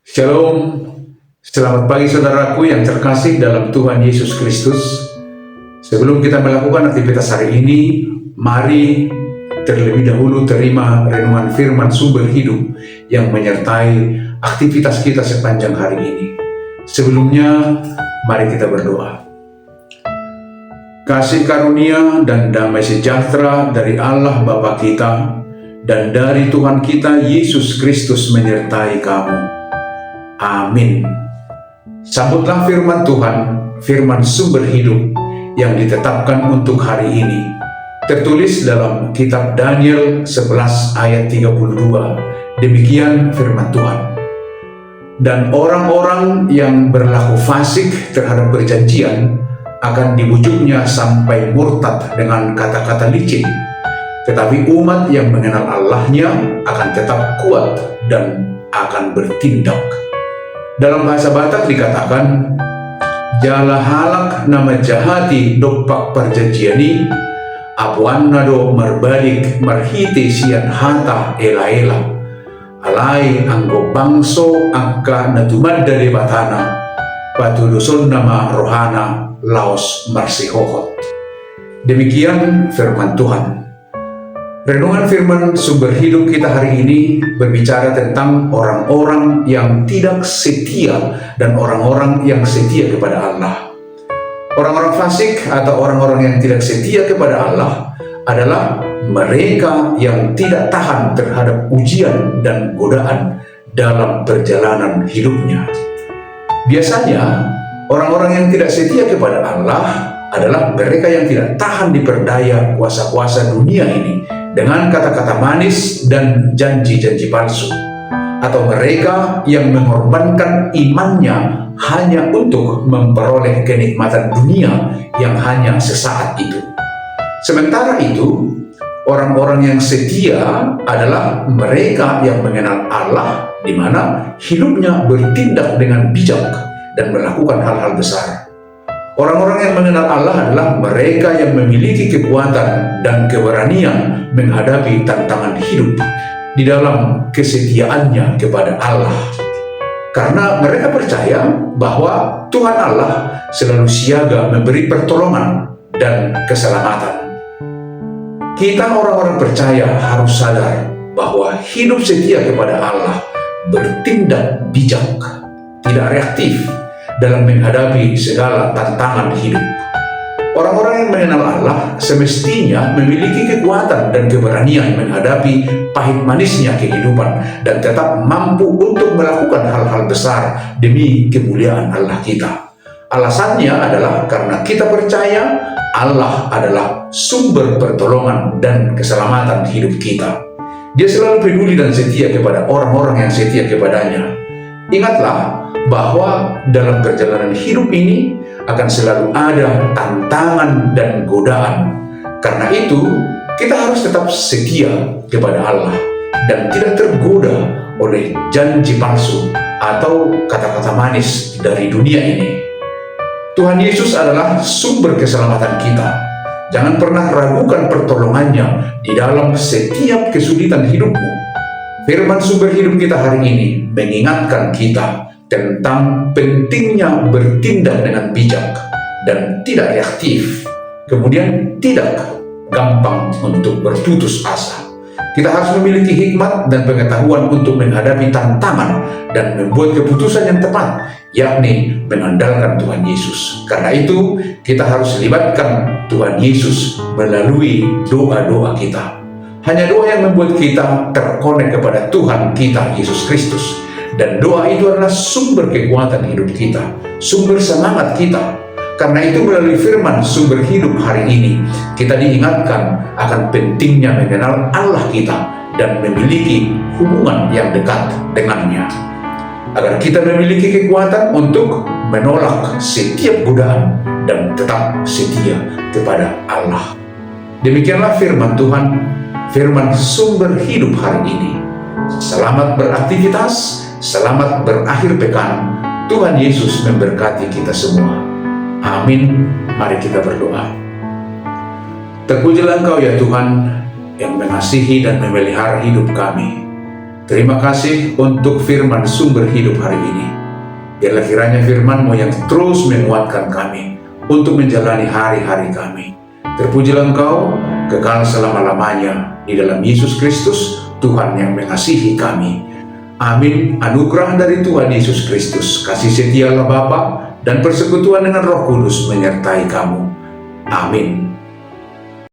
Shalom, selamat pagi saudaraku yang terkasih dalam Tuhan Yesus Kristus. Sebelum kita melakukan aktivitas hari ini, mari terlebih dahulu terima renungan firman sumber hidup yang menyertai aktivitas kita sepanjang hari ini. Sebelumnya, mari kita berdoa. Kasih karunia dan damai sejahtera dari Allah Bapa kita dan dari Tuhan kita Yesus Kristus menyertai kamu. Amin. Sambutlah firman Tuhan, firman sumber hidup yang ditetapkan untuk hari ini. Tertulis dalam kitab Daniel 11 ayat 32. Demikian firman Tuhan. Dan orang-orang yang berlaku fasik terhadap perjanjian akan dibujuknya sampai murtad dengan kata-kata licin. Tetapi umat yang mengenal Allahnya akan tetap kuat dan akan bertindak. Dalam bahasa Batak dikatakan, jala halak nama jahati dopak perjanjiani, apuan nado merbalik marhite sian hata ela-ela, alai anggo bangso angka natumad dari batana, batu dusun nama rohana laos marsihohot. Demikian firman Tuhan. Renungan firman sumber hidup kita hari ini berbicara tentang orang-orang yang tidak setia dan orang-orang yang setia kepada Allah. Orang-orang fasik atau orang-orang yang tidak setia kepada Allah adalah mereka yang tidak tahan terhadap ujian dan godaan dalam perjalanan hidupnya. Biasanya, orang-orang yang tidak setia kepada Allah adalah mereka yang tidak tahan diperdaya kuasa-kuasa dunia ini dengan kata-kata manis dan janji-janji palsu, atau mereka yang mengorbankan imannya hanya untuk memperoleh kenikmatan dunia yang hanya sesaat itu. Sementara itu, orang-orang yang setia adalah mereka yang mengenal Allah, di mana hidupnya bertindak dengan bijak dan melakukan hal-hal besar. Orang-orang yang mengenal Allah adalah mereka yang memiliki kekuatan dan keberanian menghadapi tantangan hidup di dalam kesetiaannya kepada Allah. Karena mereka percaya bahwa Tuhan Allah selalu siaga memberi pertolongan dan keselamatan. Kita orang-orang percaya harus sadar bahwa hidup setia kepada Allah bertindak bijak, tidak reaktif dalam menghadapi segala tantangan hidup. Orang-orang yang mengenal Allah semestinya memiliki kekuatan dan keberanian menghadapi pahit manisnya kehidupan dan tetap mampu untuk melakukan hal-hal besar demi kemuliaan Allah kita. Alasannya adalah karena kita percaya Allah adalah sumber pertolongan dan keselamatan hidup kita. Dia selalu peduli dan setia kepada orang-orang yang setia kepadanya. Ingatlah bahwa dalam perjalanan hidup ini akan selalu ada tantangan dan godaan. Karena itu, kita harus tetap setia kepada Allah dan tidak tergoda oleh janji palsu atau kata-kata manis dari dunia ini. Tuhan Yesus adalah sumber keselamatan kita. Jangan pernah ragukan pertolongannya di dalam setiap kesulitan hidupmu. Firman sumber hidup kita hari ini mengingatkan kita tentang pentingnya bertindak dengan bijak dan tidak reaktif, kemudian tidak gampang untuk berputus asa. Kita harus memiliki hikmat dan pengetahuan untuk menghadapi tantangan dan membuat keputusan yang tepat, yakni mengandalkan Tuhan Yesus. Karena itu, kita harus libatkan Tuhan Yesus melalui doa-doa kita. Hanya doa yang membuat kita terkonek kepada Tuhan kita Yesus Kristus. Dan doa itu adalah sumber kekuatan hidup kita, sumber semangat kita. Karena itu melalui firman sumber hidup hari ini, kita diingatkan akan pentingnya mengenal Allah kita dan memiliki hubungan yang dekat dengannya. Agar kita memiliki kekuatan untuk menolak setiap godaan dan tetap setia kepada Allah. Demikianlah firman Tuhan, firman sumber hidup hari ini. Selamat beraktivitas, selamat berakhir pekan. Tuhan Yesus memberkati kita semua. Amin. Mari kita berdoa. Terpujilah Engkau ya Tuhan yang mengasihi dan memelihara hidup kami. Terima kasih untuk firman sumber hidup hari ini. Biarlah kiranya firman-Mu yang terus menguatkan kami untuk menjalani hari-hari kami. Terpujilah Engkau kekal selama-lamanya di dalam Yesus Kristus, Tuhan yang mengasihi kami. Amin. Anugerah dari Tuhan Yesus Kristus, kasih setia Allah Bapa, dan persekutuan dengan Roh Kudus menyertai kamu. Amin.